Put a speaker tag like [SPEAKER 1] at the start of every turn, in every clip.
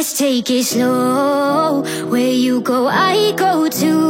[SPEAKER 1] Let's take it slow. Where you go, I go too.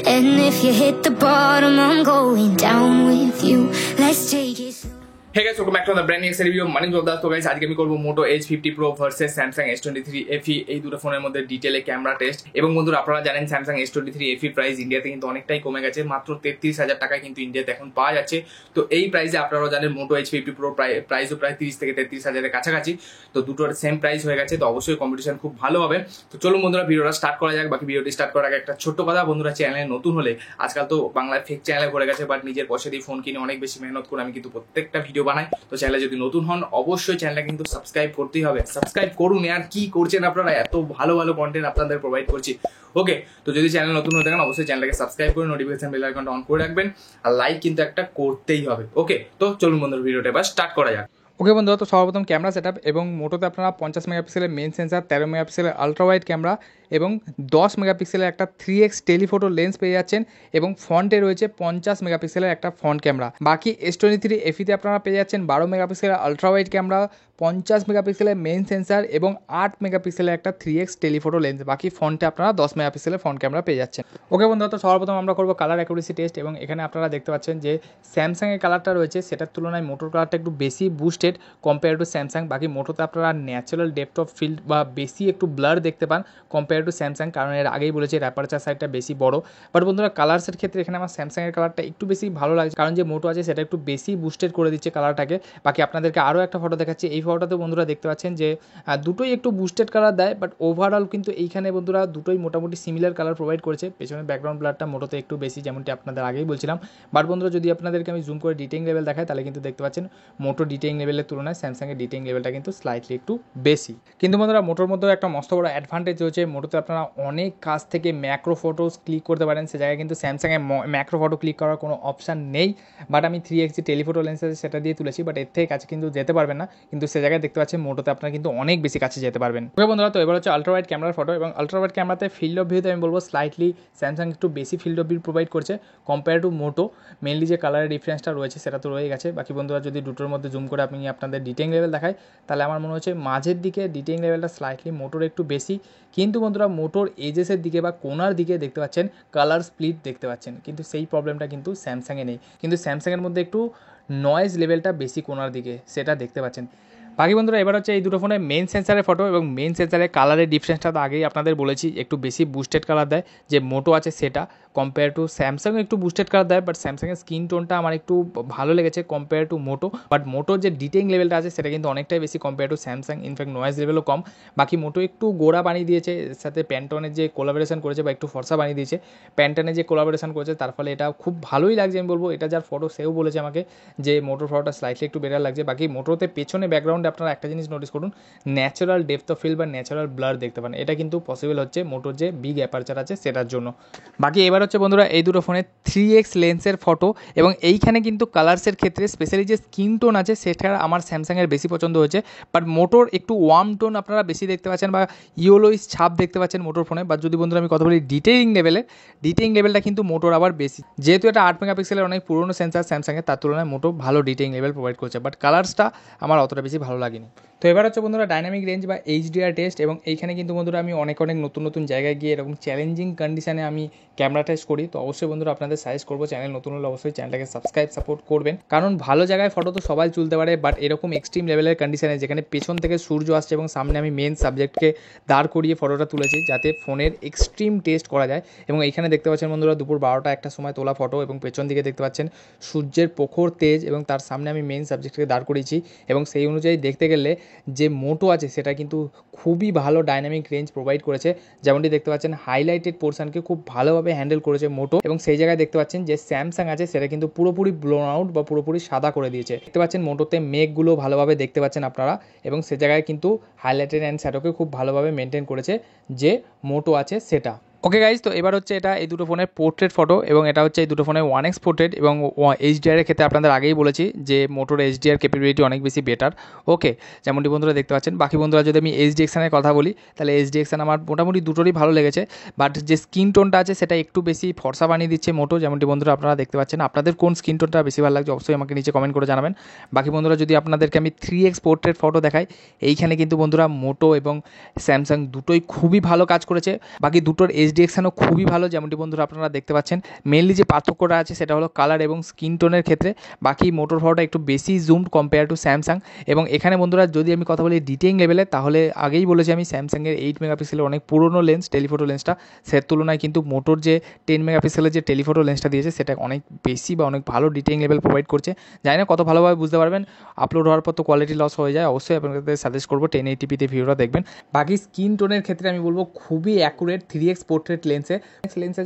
[SPEAKER 1] And if you hit the bottom, I'm going down with you. Let's take it slow.
[SPEAKER 2] Hey guys, welcome back to the brand new review. My name is Abdas. So guys, আজকে আমি করব Moto H50 Pro versus Samsung S23 FE এই দুটো ফোনের মধ্যে ডিটেইলে camera test. এবং বন্ধুরা আপনারা জানেন Samsung S23 FE প্রাইস ইন্ডিয়াতে কিন্তু অনেকটাই কমে গেছে, মাত্র 33,000 টাকায় কিন্তু ইন্ডিয়াতে এখন পাওয়া যাচ্ছে। তো এই প্রাইসে আপনারা জানেন Moto H50 Pro প্রাইসও প্রায় 30 থেকে 33,000 এর কাছাকাছি। তো দুটোর সেম প্রাইস হয়ে গেছে, তো অবশ্যই কম্পিটিশন খুব ভালো হবে। তো চলুন বন্ধুরা ভিডিওটা স্টার্ট করা যাক। বাকি ভিডিওটি স্টার্ট করার আগে একটা ছোট্ট কথা, বন্ধুরা চ্যানেলে নতুন হলে, আজকাল তো বাংলায় ফেক চ্যানেলে ভরে গেছে, বাট নিজের পয়সা দিয়ে ফোন কিনে অনেক বেশি মেহনত করে আমি কিন্তু প্রত্যেকটা ভিডিও বানাই। তো চ্যানেলে যদি নতুন হন অবশ্যই চ্যানেলটা কিন্তু সাবস্ক্রাইব করতেই হবে। সাবস্ক্রাইব করুন, আর কি করছেন আপনারা, এত ভালো ভালো কন্টেন্ট আপনাদের প্রোভাইড করছি। ওকে, তো যদি চ্যানেল নতুন হয়ে থাকেন অবশ্যই চ্যানেলটাকে সাবস্ক্রাইব করে নোটিফিকেশন বেল আইকনটা অন করে রাখবেন, আর লাইক কিন্তু একটা করতেই হবে। ওকে, তো চলুন বন্ধুরা ভিডিওটা এবার স্টার্ট করা যাক।
[SPEAKER 3] ওকে বন্ধুরা, তো সর্বপ্রথম ক্যামেরা সেটআপ এবং মোটোতে আপনারা 50 মেগাপিক্সেলের মেইন সেন্সার, 13 মেগাপিক্সেলের আলট্রা ওয়াইড ক্যামেরা এবং 10 মেগাপিক্সেলের একটা 3x টেলিফোটো লেন্স পেয়ে যাচ্ছেন, এবং ফ্রন্টে রয়েছে 50 মেগাপিক্সেলের একটা ফ্রন্ট ক্যামেরা। বাকি S23 FE-তে আপনারা পেয়ে যাচ্ছেন 12 মেগাপিক্সেলের আলট্রা ওয়াইড ক্যামেরা, 50 মেগাপিক্সেলের মেইন সেন্সার এবং 8 মেগাপিক্সেলের একটা 3x টেলিফোটো লেন্স। বাকি ফ্রন্টে আপনারা 10 মেগাপিক্সেলের ফ্রন্ট ক্যামেরা পেয়ে যাচ্ছেন। ওকে বন্ধুরা, তো সর্বপ্রথম আমরা করবো কালার অ্যাকুরেসি টেস্ট, এবং এখানে আপনারা দেখতে পাচ্ছেন যে স্যামসাংয়ের কালারটা রয়েছে সেটার তুলনায় মোটোর কালারটা একটু বেশি বুস্টেড কম্পেয়ার টু স্যামসাং। বাকি মোটোতে আপনারা ন্যাচারাল ডেপথ অফ ফিল্ড বা বেশি একটু ব্লার দেখতে পান কম্পেয়ার টু স্যামসাং, কারণ এর আগেই বলেছি অ্যাপারচার সাইডটা বেশি বড়। বাট বন্ধুরা কালার্সের ক্ষেত্রে এখানে আমার স্যামসাংয়ের কালারটা একটু বেশি ভালো লাগছে, কারণ যে মোটো আছে সেটা একটু বেশি বুস্টেড করে দিচ্ছে কালারটাকে। বাকি আপনাদেরকে আরও একটা ফটো দেখাচ্ছি, এই ফটোতে বন্ধুরা দেখতে পাচ্ছেন যে দুটোই একটু বুস্টেড কালার দেয়, বাট ওভারঅল কিন্তু এইখানে বন্ধুরা দুটোই মোটামুটি সিমিলার কালার প্রোভাইড করেছে। পেছনে ব্যাকগ্রাউন্ড ব্লারটা মোটোতে একটু বেশি, যেমনটি আপনাদের আগেই বলছিলাম। বাট বন্ধুরা যদি আপনাদেরকে আমি জুম করে ডিটেইলিং লেভেল দেখাই, তাহলে কিন্তু দেখতে পাচ্ছেন মোটো ডিটেইলিং লেভেলের তুলনায় স্যামসাংয়ের ডিটেইলিং লেভেলটা কিন্তু স্লাইটলি একটু বেশি। কিন্তু বন্ধুরা মোটোর মধ্যে একটা মস্ত বড় অ্যাডভান্টেজ রয়েছে, মোটোতে আপনারা অনেক কাছ থেকে ম্যাক্রো ফটোস ক্লিক করতে পারেন, সে জায়গায় কিন্তু স্যামসাংয়ে ম্যাক্রো ফটো ক্লিক করার কোনো অপশান নেই। বাট আমি 3x টেলিফোটো লেন্স আছে সেটা দিয়ে তুলেছি, বাট এর থেকে কাছে কিন্তু যেতে পারবেন না, কিন্তু সে জায়গায় দেখতে পাচ্ছেন মোটোতে আপনারা কিন্তু অনেক বেশি কাছে যেতে পারবেন। ওকে বন্ধুরা, তো এবার হচ্ছে আলট্রা ওয়াইড ক্যামেরার ফটো, এবং আলট্রা ওয়াইড ক্যামেরাতে ফিল্ড অফ ভিউতে আমি বলবো স্লাইটলি স্যামসাং একটু বেশি ফিল্ড অফ ভিউ প্রোভাইড করছে কম্পেয়ার টু মোটো। মেনলি যে কালারের ডিফারেন্সটা রয়েছে সেটা তো রয়ে গেছে। বাকি বন্ধুরা যদি দুটোর মধ্যে জুম করে আমি আপনাদের ডিটেইলিং লেভেল দেখাই, তাহলে আমার মনে হচ্ছে মাঝের দিকে ডিটেইলিং লেভেলটা স্লাইটলি মোটোর একটু বেশি, কিন্তু বন্ধুরা মোটোর এজেসের দিকে বা কোনার দিকে দেখতে পাচ্ছেন কালার স্প্লিট দেখতে পাচ্ছেন, কিন্তু সেই প্রবলেমটা কিন্তু স্যামসাংয়ে নেই। কিন্তু স্যামসাংয়ের মধ্যে একটু নয়েজ লেভেলটা বেশি কোনার দিকে, সেটা দেখতে পাচ্ছেন। বাকি বন্ধুরা এবার হচ্ছে এই দুটো ফোনের মেইন সেন্সারের ফটো, এবং মেইন সেন্সারের কালারের ডিফারেন্সটা তো আগেই আপনাদের বলেছি, একটু বেশি বুস্টেড কালার দেয় যে মোটো আছে সেটা, কম্পেয়ার টু স্যামসাং একটু বুস্টেড কালার দেয়। বাট স্যামসাংয়ের স্কিন টোনটা আমার একটু ভালো লেগেছে কম্পেয়ার টু মোটো। বাট মোটোর যে ডিটেইলিং লেভেলটা আছে সেটা কিন্তু অনেকটাই বেশি compare to Samsung, in fact noise লেভেলও কম। বাকি মোটো একটু গোড়া বানিয়ে দিয়েছে, এর সাথে প্যান্টনের যে কোলাবোরেশন করেছে বা একটু ফর্সা বানিয়ে দিয়েছে, প্যান্টনের যে কোলাবোরেশন করেছে তার ফলে এটা খুব ভালোই লাগছে। আমি বলবো এটা যার ফটো সেও বলেছে আমাকে যে মোটোর ফটোটা স্লাইটলি একটু বেটার লাগছে। বাকি মোটোতে পেছনে ব্যাকগ্রাউন্ডে আপনারা একটা জিনিস নোটিস করুন, ন্যাচারাল ডেপথ অফ ফিল্ড বা ন্যাচারাল ব্লার দেখতে পান, এটা কিন্তু পসিবল হচ্ছে মোটোর যে বিগ অ্যাপারচার আছে সেটার জন্য। বাকি এবার হচ্ছে বন্ধুরা এই দুটো ফোনে 3x লেন্সের ফটো, এবং এইখানে কিন্তু কালার্সের ক্ষেত্রে স্পেশালি যে স্কিন টোন আছে সেটা আমার স্যামসাংয়ের বেশি পছন্দ হয়েছে। বাট মোটোর একটু ওয়ার্ম টোন আপনারা বেশি দেখতে পাচ্ছেন, বা ইয়েলোইস ছাপ দেখতে পাচ্ছেন মোটোর ফোনে। বাট যদি বন্ধুরা আমি কথা বলি ডিটেইলিং লেভেলটা কিন্তু মোটোর আবার বেশি, যেহেতু এটা 8 মেগাপিক্সেলের অনেক পুরনো সেন্সার স্যামসাংয়ের, তার তুলনায় মোটো ভালো ডিটেইলিং লেভেল প্রোভাইড করছে। বাট কালার্সটা আমার অতটা বেশি ভালো লাগেনি। তো এবার হচ্ছে বন্ধুরা ডাইনামিক রেঞ্জ বা HDR টেস্ট, এবং এইখানে কিন্তু বন্ধুরা আমি অনেক নতুন জায়গায় গিয়ে এরকম চ্যালেঞ্জিং কন্ডিশনে আমি ক্যামেরা টেস্ট করি। তো অবশ্যই বন্ধুরা আপনাদের সাজেস্ট করবো, চ্যানেল নতুন হলে অবশ্যই চ্যানেলটাকে সাপোর্ট করবেন, কারণ ভালো জায়গায় ফটো তো সবাই তুলতে পারে, বাট এরকম এক্সট্রিম লেভেলের কন্ডিশনে যেখানে পেছন থেকে সূর্য আসছে এবং সামনে আমি মেন সাবজেক্টকে দাঁড় করিয়ে ফটোটা তুলেছি যাতে ফোনের এক্সট্রিম টেস্ট করা যায়। এবং এইখানে দেখতে পাচ্ছেন বন্ধুরা দুপুর 12টা একটা সময় তোলা ফটো, এবং পেছন দিকে দেখতে পাচ্ছেন সূর্যের প্রখর তেজ, এবং তার সামনে আমি মেন সাবজেক্টকে দাঁড় করিয়েছি। এবং সেই অনুযায়ী দেখতে গেলে যে মোটো আছে সেটা কিন্তু খুবই ভালো ডাইনামিক রেঞ্জ প্রোভাইড করেছে, যেমনটি দেখতে পাচ্ছেন হাইলাইটেড পোর্শনকে খুব ভালোভাবে হ্যান্ডেল করেছে মোটো। এবং সেই জায়গায় দেখতে পাচ্ছেন যে স্যামসাং আছে সেটা কিন্তু পুরোপুরি ব্লোন আউট বা পুরোপুরি সাদা করে দিয়েছে। দেখতে পাচ্ছেন মোটোতে মেঘগুলো ভালোভাবে দেখতে পাচ্ছেন আপনারা, এবং সে জায়গায় কিন্তু হাইলাইটেড অ্যান্ড শ্যাডোকে খুব ভালোভাবে মেনটেন করেছে যে মোটো আছে সেটা। ওকে গাইজ, তো এবার হচ্ছে এটা এই দুটো ফোনের পোর্ট্রেট ফটো এবং এটা হচ্ছে এই দুটো ফোনের 1x পোর্ট্রেট এবং HDR-এর ক্ষেত্রে আপনাদের আগেই বলেছি যে মোটোর HDR ক্যাপাবিলিটি অনেক বেশি বেটার। ওকে, যেমনটি বন্ধুরা দেখতে পাচ্ছেন। বাকি বন্ধুরা যদি আমি HDXN-এর কথা বলি তাহলে HDXN আমার মোটামুটি দুটোরই ভালো লেগেছে, বাট যে স্কিন টোনটা আছে সেটা একটু বেশি ফর্সা বানিয়ে দিচ্ছে মোটো, যেমনটি বন্ধুরা আপনারা দেখতে পাচ্ছেন। আপনাদের কোন স্কিন টোনটা বেশি ভালো লাগছে অবশ্যই আমাকে নিচে কমেন্ট করে জানাবেন। বাকি বন্ধুরা যদি আপনাদেরকে আমি 3x পোর্ট্রেট ফটো দেখাই, এইখানে কিন্তু বন্ধুরা মোটো এবং স্যামসাং দুটোই খুবই ভালো কাজ করেছে। বাকি দুটোর HDXN-ও খুবই ভালো, যেমনটি বন্ধুরা আপনারা দেখতে পাচ্ছেন। মেনলি যে পার্থক্যটা আছে সেটা হলো কালার এবং স্কিন টোনের ক্ষেত্রে। বাকি মোটোর ফটোটা একটু বেশি জুমড কম্পেয়ার টু স্যামসাং। এবং এখানে বন্ধুরা যদি আমি কথা বলি ডিটেইলিং লেভেলে, তাহলে আগেই বলেছি আমি স্যামসাংয়ের 8 মেগাপিক্সেলের অনেক পুরনো লেন্স টেলিফোটো লেন্সটা, সের তুলনায় কিন্তু মোটোর যে 10 মেগাপিক্সেলের যে টেলিফোটো লেন্সটা দিয়েছে সেটা অনেক বেশি বা অনেক ভালো ডিটেইলিং লেভেল প্রোভাইড করছে। জানি না কত ভালোভাবে বুঝতে পারবেন, আপলোড হওয়ার পর তো কোয়ালিটি লস হয়ে যায়। অবশ্যই আপনাদের সাজেস্ট করবো 1080p-তে ভিডিওটা দেখবেন। বাকি স্কিন টোনের ক্ষেত্রে আমি বলবো খুবই অ্যাকুরেট 3x পোর্ট্রেট লেন্সে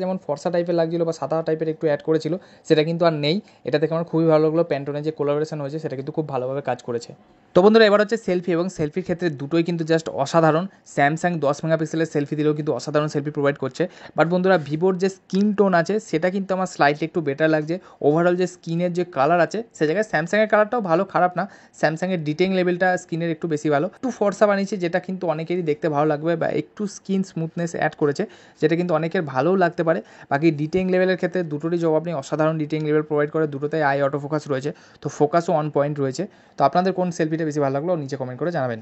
[SPEAKER 3] যেমন ফর্সা টাইপের লাগছিল বা সাদা টাইপের একটু অ্যাড করেছিল, সেটা কিন্তু আর নেই। এটা দেখে আমার খুবই ভালো লাগলো। প্যান্টোনের যে কোলাবোরেশন হয়েছে সেটা কিন্তু খুব ভালোভাবে কাজ করেছে। তো বন্ধুরা এবার হচ্ছে সেলফি, এবং সেলফির ক্ষেত্রে দুটোই কিন্তু জাস্ট অসাধারণ। স্যামসাং 10 মেগাপিক্সেলের সেলফি দিলেও কিন্তু অসাধারণ সেলফি প্রোভাইড করছে। বাট বন্ধুরা ভিভোর যে স্কিন টোন আছে সেটা কিন্তু আমার স্লাইটলি একটু বেটার লাগছে। ওভারঅল যে স্কিনের যে কালার আছে সে জায়গায় স্যামসাংয়ের কালারটাও ভালো, খারাপ না। স্যামসাংয়ের ডিটেইলিং লেভেলটা স্কিনের একটু বেশি ভালো, একটু ফর্সা বানিয়েছে, যেটা কিন্তু অনেকেরই দেখতে ভালো লাগবে, বা একটু স্কিন স্মুথনেস অ্যাড করেছে যেটা কিন্তু অনেকের ভালোও লাগতে পারে। বাকি ডিটেইলিং লেভেলের ক্ষেত্রে দুটোরই জবাব নেই, অসাধারণ ডিটেইলিং লেভেল প্রোভাইড করে। দুটোতে আই অটো ফোকাস রয়েছে, তো ফোকাসও অন পয়েন্ট রয়েছে। তো আপনাদের কোন সেলফিটা বেশি ভালো লাগলো নিচে কমেন্ট করে জানাবেন।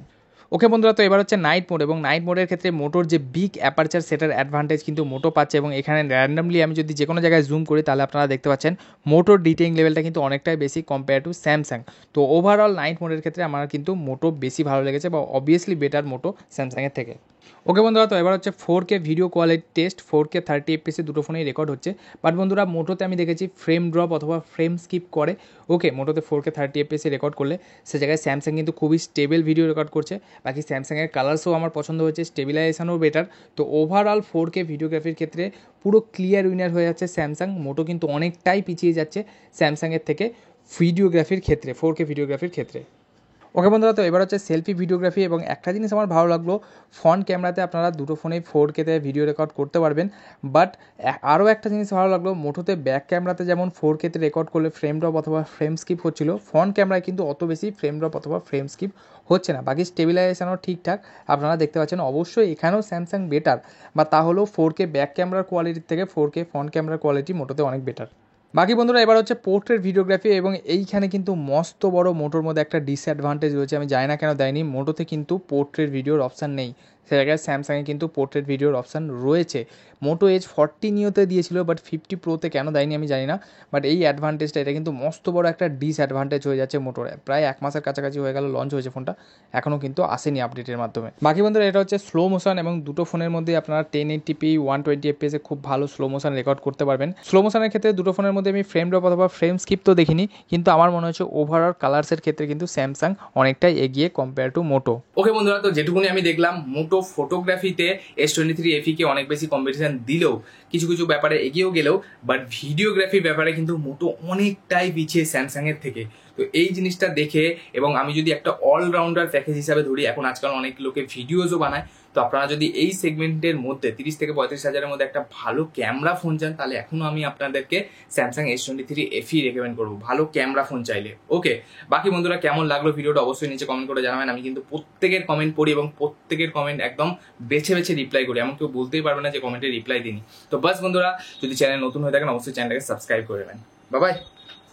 [SPEAKER 3] ওকে বন্ধুরা, তো এবার হচ্ছে নাইট মোড, এবং নাইট মোডের ক্ষেত্রে মোটোর যে বিগ অ্যাপারচার সেটার অ্যাডভান্টেজ কিন্তু মোটো পাচ্ছে। এবং এখানে র্যান্ডামলি আমি যদি যে কোনো জায়গায় জুম করি তাহলে আপনারা দেখতে পাচ্ছেন মোটোর ডিটেইলিং লেভেলটা কিন্তু অনেকটাই বেশি কম্পেয়ার টু স্যামসাং। তো ওভারঅল নাইট মোডের ক্ষেত্রে আমার কিন্তু মোটো বেশি ভালো লেগেছে, বা অবভিয়াসলি বেটার মোটো স্যামসাংয়ের থেকে। ওকে বন্ধুরা, তো এবার হচ্ছে 4K video quality test. 4K 30 FPS দুটো ফোনেই রেকর্ড হচ্ছে, বাট বন্ধুরা মোটোতে আমি দেখেছি ফ্রেম ড্রপ অথবা ফ্রেম স্কিপ করে। ওকে, মোটোতে 4K 30 FPS রেকর্ড করলে সে জায়গায় স্যামসাং কিন্তু খুবই স্টেবল ভিডিও রেকর্ড করছে। বাকি স্যামসাংয়ের কালার্সও আমার পছন্দ হয়েছে, স্টেবিলাইজেশনও বেটার। তো ওভারঅল 4K ভিডিওগ্রাফির ক্ষেত্রে পুরো ক্লিয়ার উইনার হয়ে যাচ্ছে স্যামসাং। মোটো কিন্তু অনেকটাই পিছিয়ে যাচ্ছে স্যামসাংয়ের থেকে ভিডিওগ্রাফির ক্ষেত্রে, 4K ভিডিওগ্রাফির ক্ষেত্রে। ওকে বন্ধুরা, তো এবার হচ্ছে সেলফি ভিডিওগ্রাফি, এবং একটা জিনিস আমার ভালো লাগলো, ফ্রন্ট ক্যামেরাতে আপনারা দুটো ফোনেই 4K-তে ভিডিও রেকর্ড করতে পারবেন। বাট আরও একটা জিনিস ভালো লাগলো, মোটোতে ব্যাক ক্যামেরাতে যেমন 4K-তে রেকর্ড করলে ফ্রেম ড্রপ অথবা ফ্রেম স্কিপ হচ্ছিল, ফ্রন্ট ক্যামেরায় কিন্তু অত বেশি ফ্রেম ড্রপ অথবা ফ্রেম স্কিপ হচ্ছে না। বাকি স্টেবিলাইজেশনও ঠিকঠাক আপনারা দেখতে পাচ্ছেন। অবশ্যই এখানেও স্যামসাং বেটার, বা তা হলেও 4K ব্যাক ক্যামেরার কোয়ালিটির থেকে 4K ফ্রন্ট ক্যামেরার কোয়ালিটি মোটোতে অনেক বেটার। বাকি বন্ধুরা এবার হচ্ছে পোর্ট্রেট ভিডিওগ্রাফি, এবং এইখানে কিন্তু মস্ত বড় মোটোর মধ্যে একটা ডিসঅ্যাডভান্টেজ রয়েছে। আমি জানি না কেন দেয়নি, মোটোতে কিন্তু পোর্ট্রেট ভিডিওর অপশান নেই, সে জায়গায় স্যামসাংয়ে কিন্তু পোর্ট্রেট ভিডিওর অপশান রয়েছে। মোটো এজ 40 নিওতে দিয়েছিল, বাট 50 প্রোতে কেন দেয়নি আমি জানি না। বাট এই অ্যাডভান্টেজটা, এটা কিন্তু মস্ত বড় একটা ডিসঅ্যাডভান্টেজ হয়ে যাচ্ছে মোটোর। প্রায় 1 মাসের কাছাকাছি হয়ে গেল লঞ্চ হয়েছে ফোনটা, এখনও কিন্তু আসেনি আপডেটের মাধ্যমে। বাকি বন্ধুরা এটা হচ্ছে স্লো মোশন, এবং দুটো ফোনের মধ্যে আপনারা 1080p 120 FPS খুব ভালো স্লো মোশন রেকর্ড করতে পারবেন। স্লো মোশনের ক্ষেত্রে দুটো ফোনের মধ্যে আমি ফ্রেম ড্রপ অথবা ফ্রেম স্কিপ তো দেখিনি, কিন্তু আমার মনে হচ্ছে ওভারঅল কালার্সের ক্ষেত্রে কিন্তু স্যামসাং অনেকটাই এগিয়ে কম্পেয়ার টু মোটো।
[SPEAKER 2] ওকে বন্ধুরা, তো যেটুকুনি আমি দেখলাম মোটো ফটোগ্রাফিতে S23 FE-কে অনেক বেশি কম্পিটিশন দিলেও, কিছু কিছু ব্যাপারে এগিয়েও গেলেও, বাট ভিডিওগ্রাফির ব্যাপারে কিন্তু মোটো অনেকটাই পিছিয়ে স্যামসাংয়ের থেকে। তো এই জিনিসটা দেখে, এবং আমি যদি একটা অলরাউন্ডার প্যাকেজ হিসাবে ধরি, এখন আজকাল অনেক লোকে ভিডিওজও বানায়, তো আপনারা যদি এই সেগমেন্টের মধ্যে 30 থেকে 35 হাজারের মধ্যে একটা ভালো ক্যামেরা ফোন চান, তাহলে এখনো আমি আপনাদেরকে স্যামসাং S23 FE রেকমেন্ড করবো, ভালো ক্যামেরা ফোন চাইলে। ওকে, বাকি বন্ধুরা কেমন লাগলো ভিডিওটা অবশ্যই নিচে কমেন্ট করে জানাবেন। আমি কিন্তু প্রত্যেকের কমেন্ট পড়ি এবং প্রত্যেকের কমেন্ট একদম বেছে বেছে রিপ্লাই করি, এমন কেউ বলতেই পারবে না যে কমেন্টে রিপ্লাই দিইনি। তো বাস বন্ধুরা, যদি চ্যানেল নতুন হয়ে থাকেন অবশ্যই চ্যানেলটাকে সাবস্ক্রাইব করে নেবেন। Bye bye.